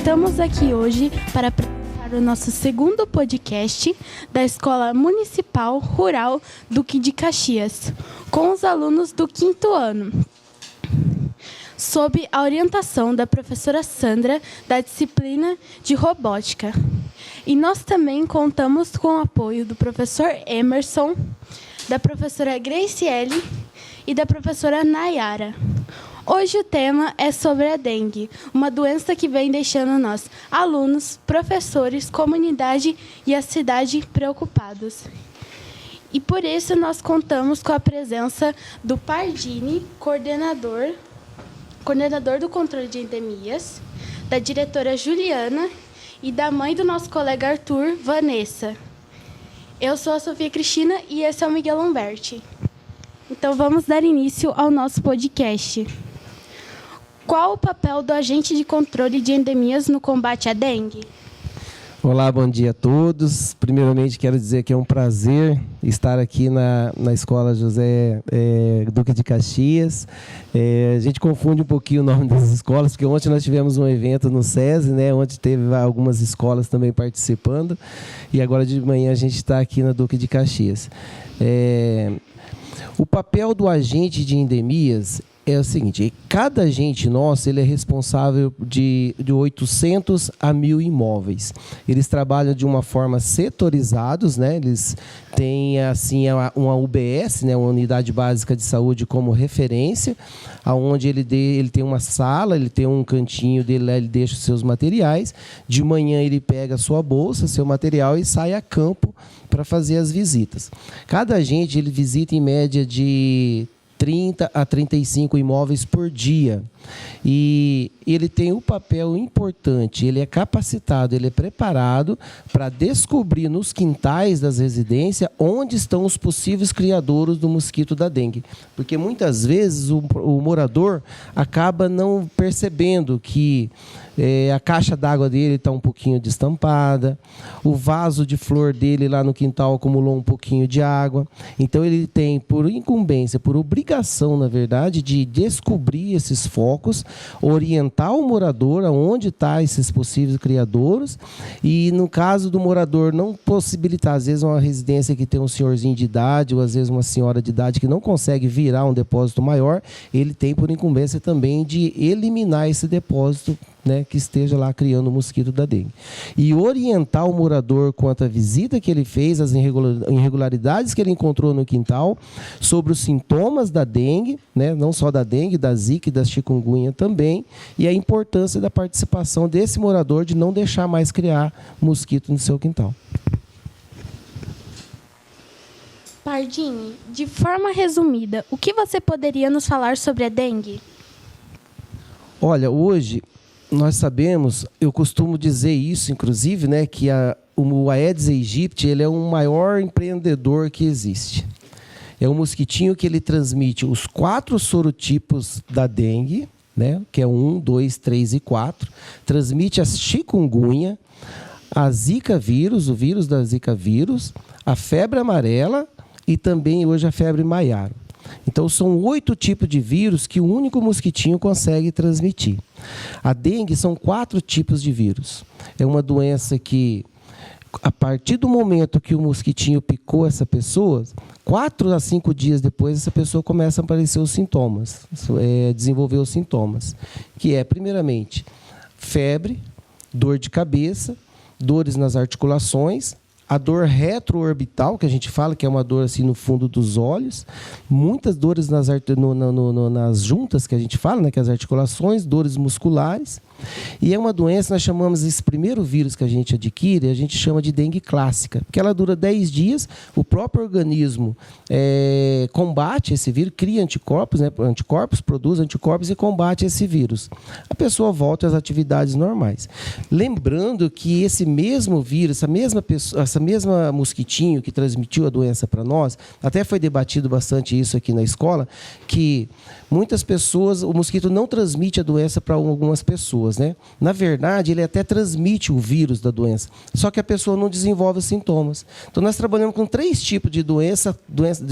Estamos aqui hoje para apresentar o nosso segundo podcast da Escola Municipal Rural Duque de Caxias, com os alunos do 5º ano, sob a orientação da professora Sandra, da disciplina de robótica. E nós também contamos com o apoio do professor Emerson, da professora Graciele e da professora Nayara. Hoje o tema é sobre a dengue, uma doença que vem deixando nós, alunos, professores, comunidade e a cidade preocupados. E por isso nós contamos com a presença do Pardini, coordenador do controle de endemias, da diretora Juliana e da mãe do nosso colega Arthur, Vanessa. Eu sou a Sofia Cristina e esse é o Miguel Humberti. Então vamos dar início ao nosso podcast. Qual o papel do agente de controle de endemias no combate à dengue? Olá, bom dia a todos. Primeiramente, quero dizer que é um prazer estar aqui na Escola José Duque de Caxias. A gente confunde um pouquinho o nome das escolas, porque ontem nós tivemos um evento no SESI, né, onde teve algumas escolas também participando, e agora de manhã a gente está aqui na Duque de Caxias. O papel do agente de endemias é o seguinte: cada agente nosso ele é responsável de 800 a 1.000 imóveis. Eles trabalham de uma forma setorizados, né? Eles têm assim uma UBS, né? Uma unidade básica de saúde como referência, aonde ele tem uma sala, ele tem um cantinho dele lá, ele deixa os seus materiais. De manhã ele pega a sua bolsa, seu material e sai a campo para fazer as visitas. Cada agente ele visita em média de 30 a 35 imóveis por dia. E ele tem um papel importante, ele é capacitado, ele é preparado para descobrir nos quintais das residências onde estão os possíveis criadouros do mosquito da dengue. Porque muitas vezes o morador acaba não percebendo que a caixa d'água dele está um pouquinho destampada, o vaso de flor dele lá no quintal acumulou um pouquinho de água. Então ele tem, por incumbência, por obrigação, na verdade, de descobrir esses focos, orientar o morador aonde estão esses possíveis criadouros, e no caso do morador não possibilitar, às vezes uma residência que tem um senhorzinho de idade, ou às vezes uma senhora de idade que não consegue virar um depósito maior, ele tem por incumbência também de eliminar esse depósito, né, que esteja lá criando o mosquito da dengue. E orientar o morador quanto à visita que ele fez, as irregularidades que ele encontrou no quintal, sobre os sintomas da dengue, né, não só da dengue, da zika e da chikungunya também, e a importância da participação desse morador de não deixar mais criar mosquito no seu quintal. Pardini, de forma resumida, o que você poderia nos falar sobre a dengue? Olha, hoje nós sabemos, eu costumo dizer isso, inclusive, né, que o Aedes aegypti ele é o maior empreendedor que existe. É um mosquitinho que ele transmite os 4 sorotipos da dengue, né, que é 1, 2, 3 e 4. Transmite a chikungunya, a zika vírus, o vírus da zika vírus, a febre amarela e também hoje a febre maiaro. Então, são 8 tipos de vírus que o único mosquitinho consegue transmitir. A dengue são 4 tipos de vírus. É uma doença que, a partir do momento que o mosquitinho picou essa pessoa, 4 a 5 dias depois, essa pessoa começa a aparecer os sintomas, desenvolver os sintomas, que é, primeiramente, febre, dor de cabeça, dores nas articulações, a dor retroorbital, que a gente fala que é uma dor assim no fundo dos olhos, muitas dores nas juntas, que a gente fala, né, que é as articulações, dores musculares. E é uma doença, nós chamamos esse primeiro vírus que a gente adquire, a gente chama de dengue clássica, porque ela dura 10 dias, o próprio organismo combate esse vírus, cria anticorpos, né, produz anticorpos e combate esse vírus. A pessoa volta às atividades normais. Lembrando que esse mesmo vírus, essa mesma mosquitinho que transmitiu a doença para nós, até foi debatido bastante isso aqui na escola, que muitas pessoas, o mosquito não transmite a doença para algumas pessoas, né? Na verdade, ele até transmite o vírus da doença, só que a pessoa não desenvolve os sintomas. Então, nós trabalhamos com 3 tipos de doença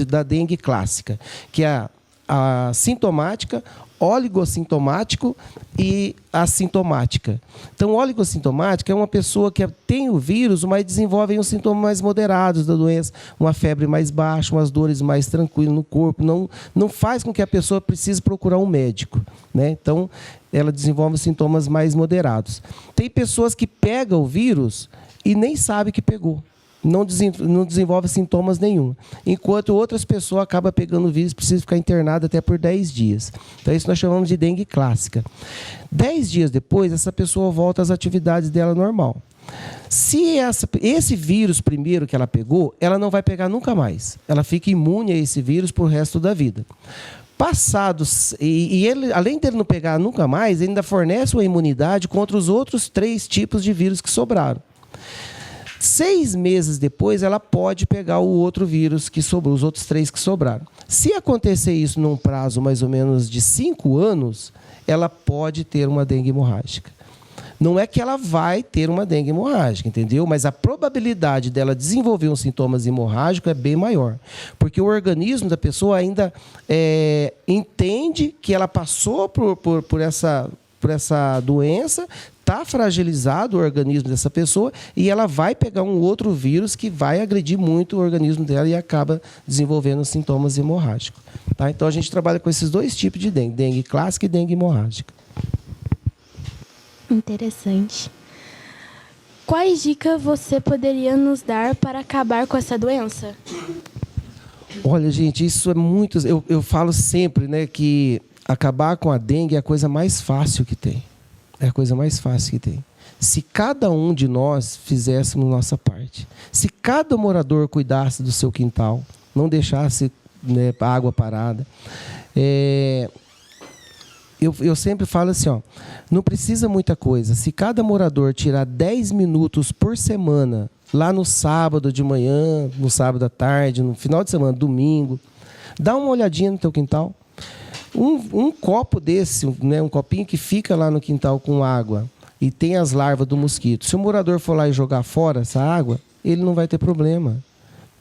da dengue clássica, que é a sintomática, oligossintomático e assintomática. Então, oligossintomática é uma pessoa que tem o vírus, mas desenvolve uns sintomas mais moderados da doença, uma febre mais baixa, umas dores mais tranquilas no corpo, não faz com que a pessoa precise procurar um médico, né? Então, ela desenvolve sintomas mais moderados. Tem pessoas que pegam o vírus e nem sabe que pegou. Não desenvolve sintomas nenhum. Enquanto outras pessoas acabam pegando o vírus e precisam ficar internada até por 10 dias. Então, isso nós chamamos de dengue clássica. 10 dias depois, essa pessoa volta às atividades dela normal. Se esse vírus primeiro que ela pegou, ela não vai pegar nunca mais. Ela fica imune a esse vírus para o resto da vida. Passados, e ele, além dele não pegar nunca mais, ele ainda fornece uma imunidade contra os outros 3 tipos de vírus que sobraram. 6 meses depois, ela pode pegar o outro vírus que sobrou, os outros 3 que sobraram. Se acontecer isso num prazo mais ou menos de 5 anos, ela pode ter uma dengue hemorrágica. Não é que ela vai ter uma dengue hemorrágica, entendeu? Mas a probabilidade dela desenvolver uns sintomas hemorrágicos é bem maior. Porque o organismo da pessoa ainda entende que ela passou por essa doença, está fragilizado o organismo dessa pessoa e ela vai pegar um outro vírus que vai agredir muito o organismo dela e acaba desenvolvendo sintomas hemorrágicos. Tá? Então, a gente trabalha com esses 2 tipos de dengue, dengue clássica e dengue hemorrágica. Interessante. Quais dicas você poderia nos dar para acabar com essa doença? Olha, gente, isso é muito... Eu falo sempre, né, que acabar com a dengue é a coisa mais fácil que tem. É a coisa mais fácil que tem. Se cada um de nós fizéssemos nossa parte, se cada morador cuidasse do seu quintal, não deixasse, né, a água parada, eu sempre falo assim, ó, não precisa muita coisa. Se cada morador tirar 10 minutos por semana, lá no sábado de manhã, no sábado à tarde, no final de semana, domingo, dá uma olhadinha no teu quintal. Um copo desse, né, um copinho que fica lá no quintal com água e tem as larvas do mosquito. Se o morador for lá e jogar fora essa água, ele não vai ter problema,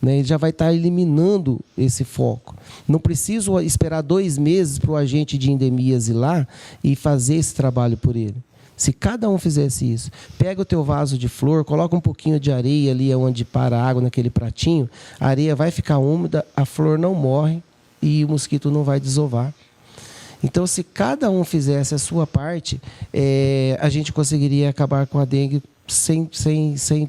né? Ele já vai estar eliminando esse foco. Não preciso esperar 2 meses para o agente de endemias ir lá e fazer esse trabalho por ele. Se cada um fizesse isso, pega o teu vaso de flor, coloca um pouquinho de areia ali onde para a água, naquele pratinho, a areia vai ficar úmida, a flor não morre e o mosquito não vai desovar. Então, se cada um fizesse a sua parte, a gente conseguiria acabar com a dengue sem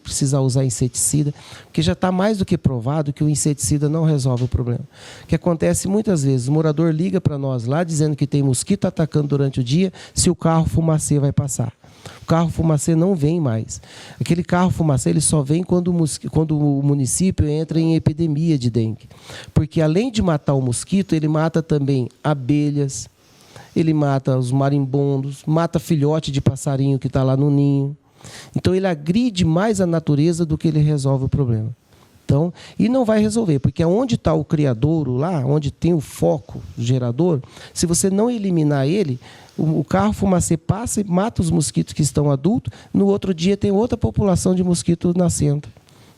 precisar usar inseticida, porque já está mais do que provado que o inseticida não resolve o problema. O que acontece muitas vezes, o morador liga para nós lá dizendo que tem mosquito atacando durante o dia, se o carro fumacê vai passar. O carro fumacê não vem mais. Aquele carro fumacê ele só vem quando o município entra em epidemia de dengue. Porque além de matar o mosquito, ele mata também abelhas, ele mata os marimbondos, mata filhote de passarinho que está lá no ninho. Então, ele agride mais a natureza do que ele resolve o problema. Então, e não vai resolver, porque onde está o criadouro lá, onde tem o foco gerador, se você não eliminar ele, o carro fumacê passa e mata os mosquitos que estão adultos, no outro dia tem outra população de mosquitos nascendo.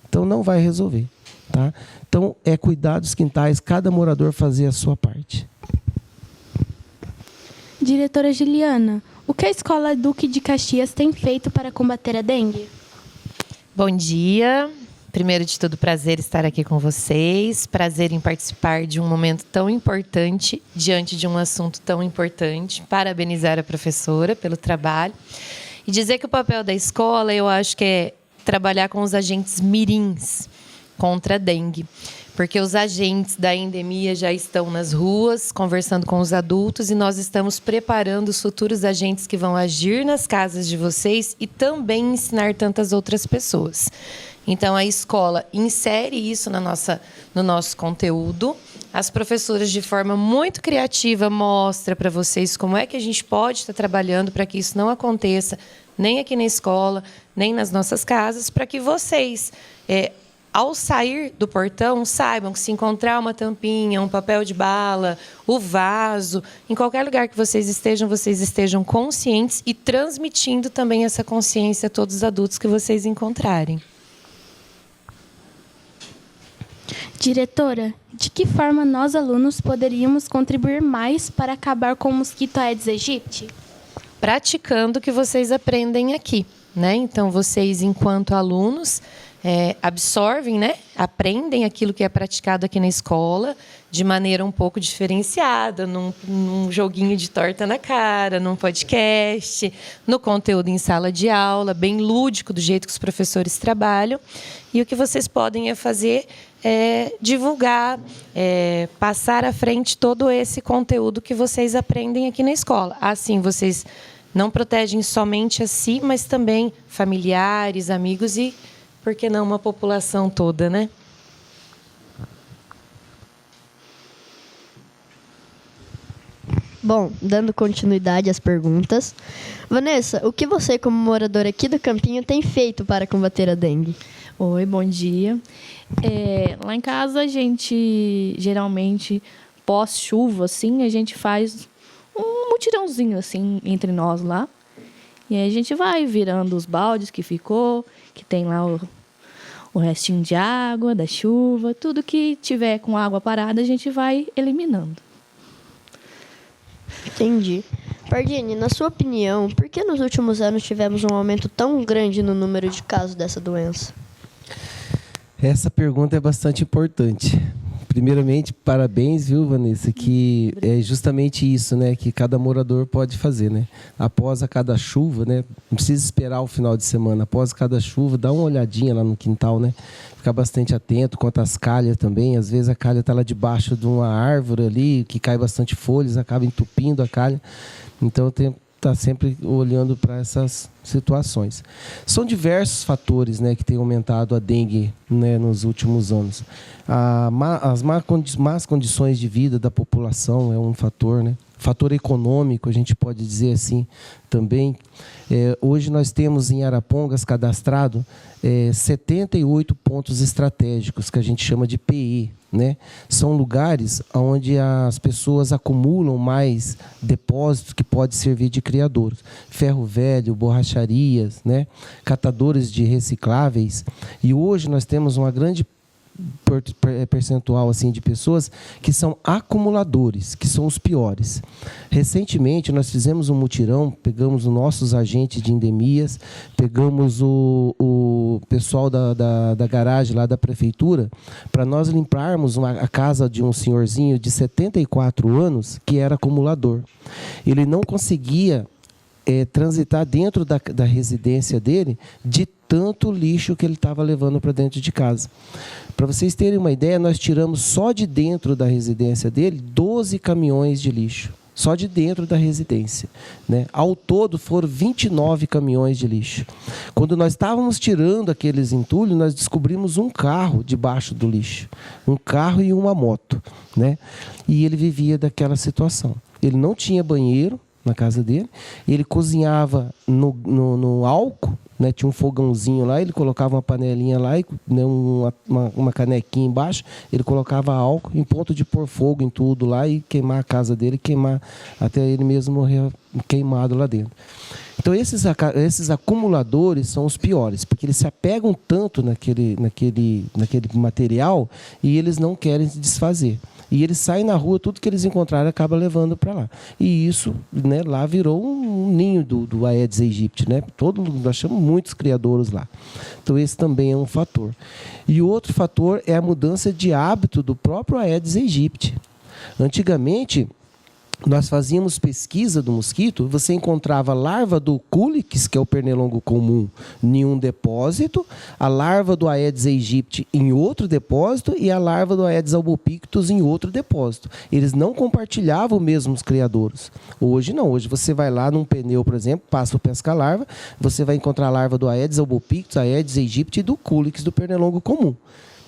Então, não vai resolver. Tá? Então, é cuidar dos quintais, cada morador fazer a sua parte. Diretora Juliana, o que a Escola Duque de Caxias tem feito para combater a dengue? Bom dia. Primeiro de tudo, prazer estar aqui com vocês. Prazer em participar de um momento tão importante, diante de um assunto tão importante. Parabenizar a professora pelo trabalho. E dizer que o papel da escola, eu acho que é trabalhar com os agentes mirins contra a dengue. Porque os agentes da endemia já estão nas ruas, conversando com os adultos, e nós estamos preparando os futuros agentes que vão agir nas casas de vocês e também ensinar tantas outras pessoas. Então, a escola insere isso no nosso conteúdo. As professoras, de forma muito criativa, mostram para vocês como é que a gente pode estar trabalhando para que isso não aconteça, nem aqui na escola, nem nas nossas casas, para que vocês... ao sair do portão, saibam que se encontrar uma tampinha, um papel de bala, o vaso, em qualquer lugar que vocês estejam conscientes e transmitindo também essa consciência a todos os adultos que vocês encontrarem. Diretora, de que forma nós, alunos, poderíamos contribuir mais para acabar com o mosquito Aedes aegypti? Praticando o que vocês aprendem aqui, né? Então, vocês, enquanto alunos, absorvem, né? Aprendem aquilo que é praticado aqui na escola de maneira um pouco diferenciada, num joguinho de torta na cara, num podcast, no conteúdo em sala de aula, bem lúdico, do jeito que os professores trabalham. E o que vocês podem fazer é divulgar, passar à frente todo esse conteúdo que vocês aprendem aqui na escola. Assim, vocês não protegem somente a si, mas também familiares, amigos e, por que não, uma população toda, né? Bom, dando continuidade às perguntas. Vanessa, o que você, como moradora aqui do Campinho, tem feito para combater a dengue? Oi, bom dia. Lá em casa, a gente, geralmente, pós-chuva, assim, a gente faz um mutirãozinho, assim, entre nós lá. E aí a gente vai virando os baldes que ficou, que tem lá o restinho de água, da chuva, tudo que tiver com água parada, a gente vai eliminando. Entendi. Pardini, na sua opinião, por que nos últimos anos tivemos um aumento tão grande no número de casos dessa doença? Essa pergunta é bastante importante. Primeiramente, parabéns, viu, Vanessa, que é justamente isso, né, que cada morador pode fazer, né? Após a cada chuva, né, não precisa esperar o final de semana, após cada chuva, dá uma olhadinha lá no quintal, né? Ficar bastante atento quanto às calhas também. Às vezes a calha está lá debaixo de uma árvore ali, que cai bastante folhas, acaba entupindo a calha. Então, tem está sempre olhando para essas situações. São diversos fatores, né, que têm aumentado a dengue, né, nos últimos anos. As más condições de vida da população é um fator, né? Fator econômico, a gente pode dizer assim também. Hoje nós temos em Arapongas cadastrado 78 pontos estratégicos, que a gente chama de PE. Né? São lugares onde as pessoas acumulam mais depósitos que podem servir de criadouros. Ferro velho, borracharias, né? Catadores de recicláveis. E hoje nós temos uma grande percentual assim de pessoas que são acumuladores, que são os piores. Recentemente nós fizemos um mutirão, pegamos os nossos agentes de endemias, pegamos o pessoal da garagem lá da prefeitura, para nós limparmos a casa de um senhorzinho de 74 anos que era acumulador. Ele não conseguia transitar dentro da residência dele de tanto lixo que ele estava levando para dentro de casa. Para vocês terem uma ideia, nós tiramos só de dentro da residência dele 12 caminhões de lixo. Só de dentro da residência. Né? Ao todo, foram 29 caminhões de lixo. Quando nós estávamos tirando aqueles entulhos, nós descobrimos um carro debaixo do lixo. Um carro e uma moto. Né? E ele vivia daquela situação. Ele não tinha banheiro na casa dele. Ele cozinhava no álcool. Né, tinha um fogãozinho lá, ele colocava uma panelinha lá, e, né, uma canequinha embaixo, ele colocava álcool em ponto de pôr fogo em tudo lá e queimar a casa dele, queimar até ele mesmo morrer queimado lá dentro. Então esses acumuladores são os piores, porque eles se apegam tanto naquele material e eles não querem se desfazer. E eles saem na rua, tudo que eles encontrarem acaba levando para lá. E isso, né, lá virou um ninho do Aedes aegypti. Né? Nós chamamos muitos criadouros lá. Então esse também é um fator. E outro fator é a mudança de hábito do próprio Aedes aegypti. Antigamente, nós fazíamos pesquisa do mosquito, você encontrava a larva do Culex, que é o pernilongo comum, em um depósito, a larva do Aedes aegypti em outro depósito e a larva do Aedes albopictus em outro depósito. Eles não compartilhavam mesmo os criadouros. Hoje não, hoje você vai lá num pneu, por exemplo, passa o pesca-larva, você vai encontrar a larva do Aedes albopictus, Aedes aegypti e do Culex, do pernilongo comum.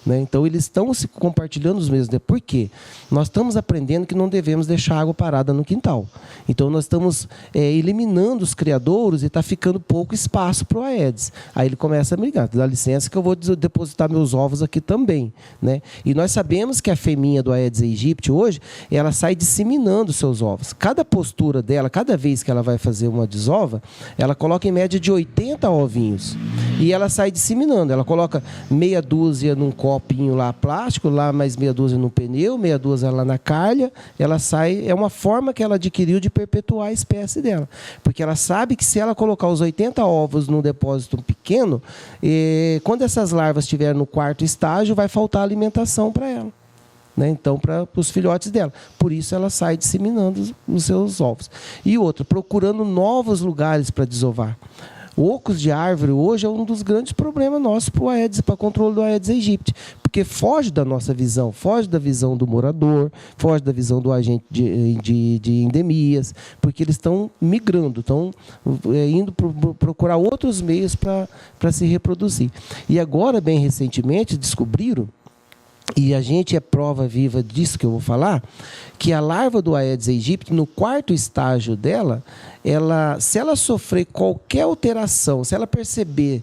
Né? Então, eles estão se compartilhando os mesmos. Por quê? Nós estamos aprendendo que não devemos deixar água parada no quintal. Então, nós estamos eliminando os criadouros e está ficando pouco espaço para o Aedes. Aí ele começa a brigar. Dá licença que eu vou depositar meus ovos aqui também. Né? E nós sabemos que a feminha do Aedes aegypti hoje, ela sai disseminando seus ovos. Cada postura dela, cada vez que ela vai fazer uma desova, ela coloca em média de 80 ovinhos. E ela sai disseminando. Ela coloca meia dúzia num copinho lá plástico, lá mais meia dúzia no pneu, meia dúzia lá na calha. Ela sai, é uma forma que ela adquiriu de perpetuar a espécie dela. Porque ela sabe que se ela colocar os 80 ovos num depósito pequeno, quando essas larvas estiverem no quarto estágio, vai faltar alimentação para ela. Né? Então, para os filhotes dela. Por isso, ela sai disseminando os seus ovos. E outra, procurando novos lugares para desovar. Ocos de árvore hoje é um dos grandes problemas nossos para o Aedes, para o controle do Aedes aegypti, porque foge da nossa visão, foge da visão do morador, foge da visão do agente de endemias, porque eles estão migrando, estão indo procurar outros meios para se reproduzir. E agora, bem recentemente, descobriram, e a gente é prova viva disso que eu vou falar, que a larva do Aedes aegypti, no quarto estágio dela, se ela sofrer qualquer alteração, se ela perceber,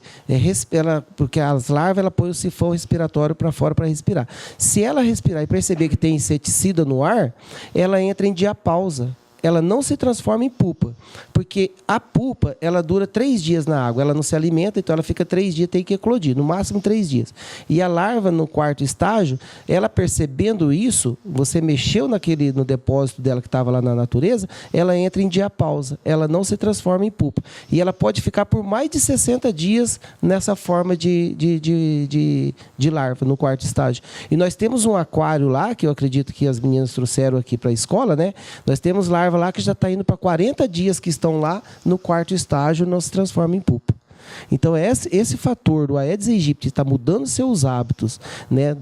porque as larvas ela põe o sifão respiratório para fora para respirar. Se ela respirar e perceber que tem inseticida no ar, ela entra em diapausa. Ela não se transforma em pupa, porque a pupa ela dura 3 dias na água, ela não se alimenta, então ela fica 3 dias, tem que eclodir, no máximo 3 dias. E a larva no quarto estágio, ela percebendo isso, você mexeu no depósito dela que estava lá na natureza, ela entra em diapausa, ela não se transforma em pupa. E ela pode ficar por mais de 60 dias nessa forma de larva no quarto estágio. E nós temos um aquário lá, que eu acredito que as meninas trouxeram aqui para a escola, né? Nós temos larva lá que já está indo para 40 dias que estão lá no quarto estágio, não se transforma em pupa. Então, esse fator do Aedes aegypti está mudando seus hábitos, né,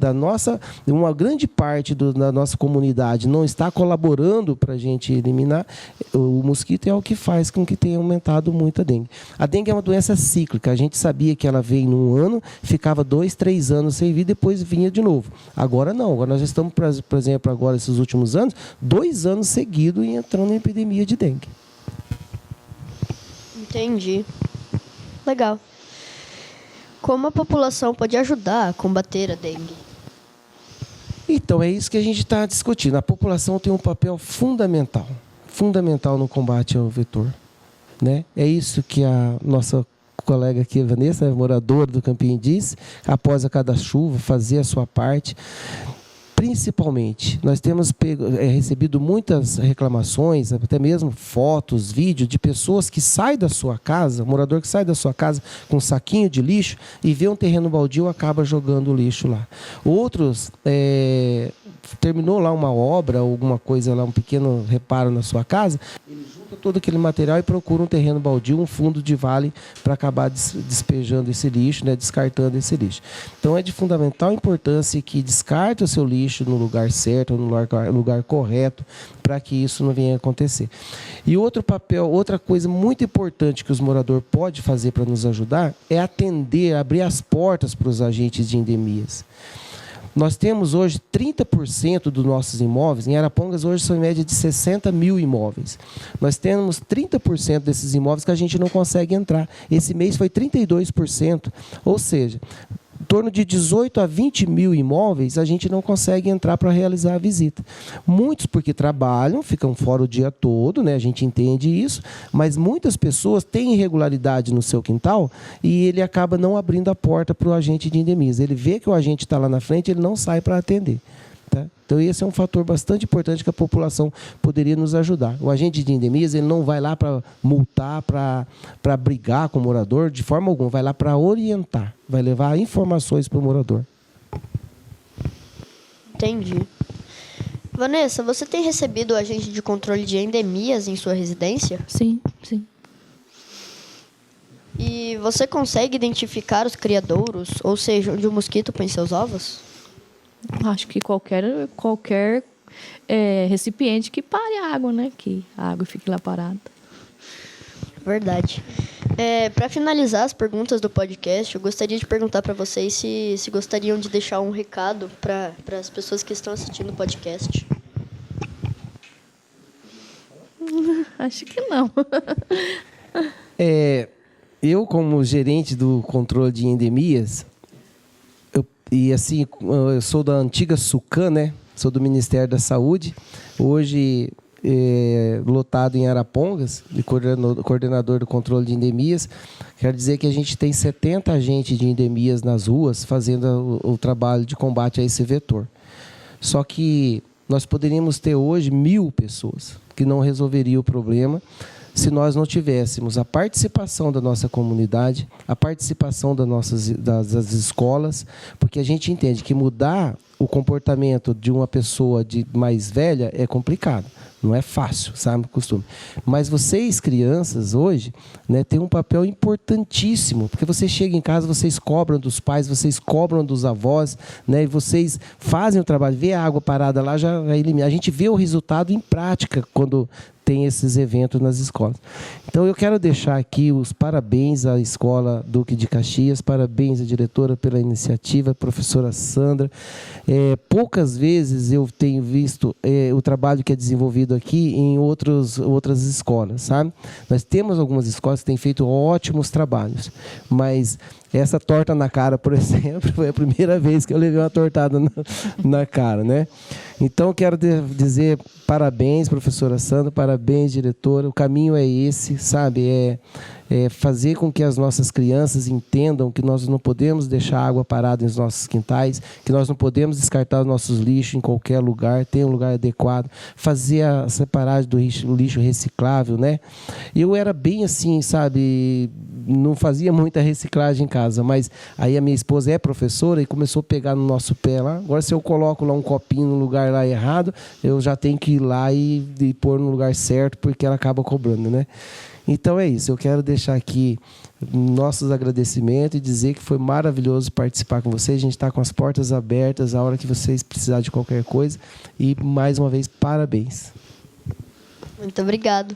uma grande parte da nossa comunidade não está colaborando para a gente eliminar, o mosquito é o que faz com que tenha aumentado muito a dengue. A dengue é uma doença cíclica, a gente sabia que ela veio num ano, ficava 2, 3 anos sem vir, depois vinha de novo. Agora não, agora nós estamos, por exemplo, agora esses últimos anos, 2 anos seguidos e entrando em epidemia de dengue. Entendi. Legal. Como a população pode ajudar a combater a dengue? Então, é isso que a gente está discutindo. A população tem um papel fundamental no combate ao vetor. Né? É isso que a nossa colega aqui, a Vanessa, moradora do Campinho, disse, após a cada chuva, fazer a sua parte. Principalmente, nós temos recebido muitas reclamações, até mesmo fotos, vídeos de pessoas que saem da sua casa, morador que sai da sua casa com um saquinho de lixo e vê um terreno baldio e acaba jogando o lixo lá. Outros, terminou lá uma obra, alguma coisa lá, um pequeno reparo na sua casa, ele junta todo aquele material e procura um terreno baldio, um fundo de vale para acabar despejando esse lixo, né, descartando esse lixo. Então é de fundamental importância que descarte o seu lixo no lugar certo, no lugar correto, para que isso não venha a acontecer. E outra coisa muito importante que os moradores podem fazer para nos ajudar é atender, abrir as portas para os agentes de endemias. Nós temos hoje 30% dos nossos imóveis, em Arapongas hoje são em média de 60 mil imóveis. Nós temos 30% desses imóveis que a gente não consegue entrar. Esse mês foi 32%, ou seja, em torno de 18 a 20 mil imóveis, a gente não consegue entrar para realizar a visita. Muitos porque trabalham, ficam fora o dia todo, né? A gente entende isso, mas muitas pessoas têm irregularidade no seu quintal e ele acaba não abrindo a porta para o agente de endemias. Ele vê que o agente está lá na frente, ele não sai para atender. Tá? Então, esse é um fator bastante importante que a população poderia nos ajudar. O agente de endemias, ele não vai lá para multar, para brigar com o morador, de forma alguma, vai lá para orientar, vai levar informações para o morador. Entendi. Vanessa, você tem recebido o agente de controle de endemias em sua residência? Sim, sim. E você consegue identificar os criadouros, ou seja, onde o mosquito põe seus ovos? Acho que qualquer recipiente que pare a água, né? Que a água fique lá parada. Verdade. Para finalizar as perguntas do podcast, eu gostaria de perguntar para vocês se gostariam de deixar um recado para as pessoas que estão assistindo o podcast. Acho que não. Eu, como gerente do controle de endemias, eu sou da antiga SUCAM, né? Sou do Ministério da Saúde. Hoje lotado em Arapongas, de coordenador do controle de endemias. Quero dizer que a gente tem 70 agentes de endemias nas ruas fazendo o trabalho de combate a esse vetor. Só que nós poderíamos ter hoje 1.000 pessoas que não resolveria o problema se nós não tivéssemos a participação da nossa comunidade, a participação das escolas, porque a gente entende que mudar o comportamento de uma pessoa mais velha é complicado. Não é fácil, sabe o costume. Mas vocês, crianças, hoje, né, têm um papel importantíssimo, porque você chega em casa, vocês cobram dos pais, vocês cobram dos avós, né, e vocês fazem o trabalho, vê a água parada lá, já elimina. A gente vê o resultado em prática quando tem esses eventos nas escolas. Então, eu quero deixar aqui os parabéns à Escola Duque de Caxias, parabéns à diretora pela iniciativa, a professora Sandra. Poucas vezes eu tenho visto o trabalho que é desenvolvido aqui em outras escolas, sabe? Nós temos algumas escolas que têm feito ótimos trabalhos, mas essa torta na cara, por exemplo, foi a primeira vez que eu levei uma tortada na cara, né? Então, quero dizer parabéns, professora Sandra, parabéns, diretora. O caminho é esse, sabe? É fazer com que as nossas crianças entendam que nós não podemos deixar água parada nos nossos quintais, que nós não podemos descartar os nossos lixos em qualquer lugar, tem um lugar adequado, fazer a separagem do lixo reciclável, né? Eu era bem assim, sabe? Não fazia muita reciclagem em casa, mas aí a minha esposa é professora e começou a pegar no nosso pé lá. Agora, se eu coloco lá um copinho no lugar lá errado, eu já tenho que ir lá e pôr no lugar certo, porque ela acaba cobrando, né? Então é isso, eu quero deixar aqui nossos agradecimentos e dizer que foi maravilhoso participar com vocês. A gente está com as portas abertas a hora que vocês precisarem de qualquer coisa. E, mais uma vez, parabéns. Muito obrigado.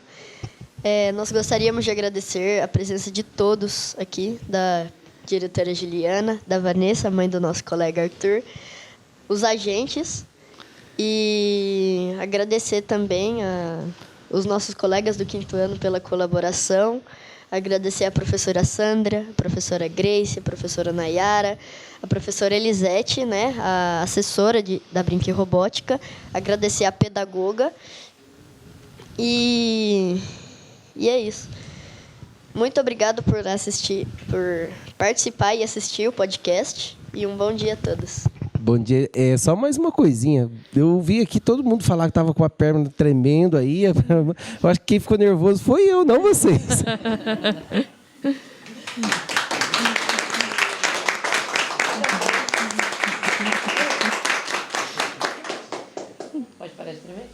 Nós gostaríamos de agradecer a presença de todos aqui, da diretora Juliana, da Vanessa, mãe do nosso colega Arthur, os agentes, e agradecer também os nossos colegas do 5º ano pela colaboração, agradecer a professora Sandra, a professora Grace, a professora Nayara, a professora Elisete, né, a assessora da Brinque Robótica, agradecer a pedagoga, e é isso. Muito obrigado por participar e assistir o podcast, e um bom dia a todos. Bom dia. Só mais uma coisinha. Eu vi aqui todo mundo falar que estava com a perna tremendo aí. Eu acho que quem ficou nervoso foi eu, não vocês. Pode parar de tremer?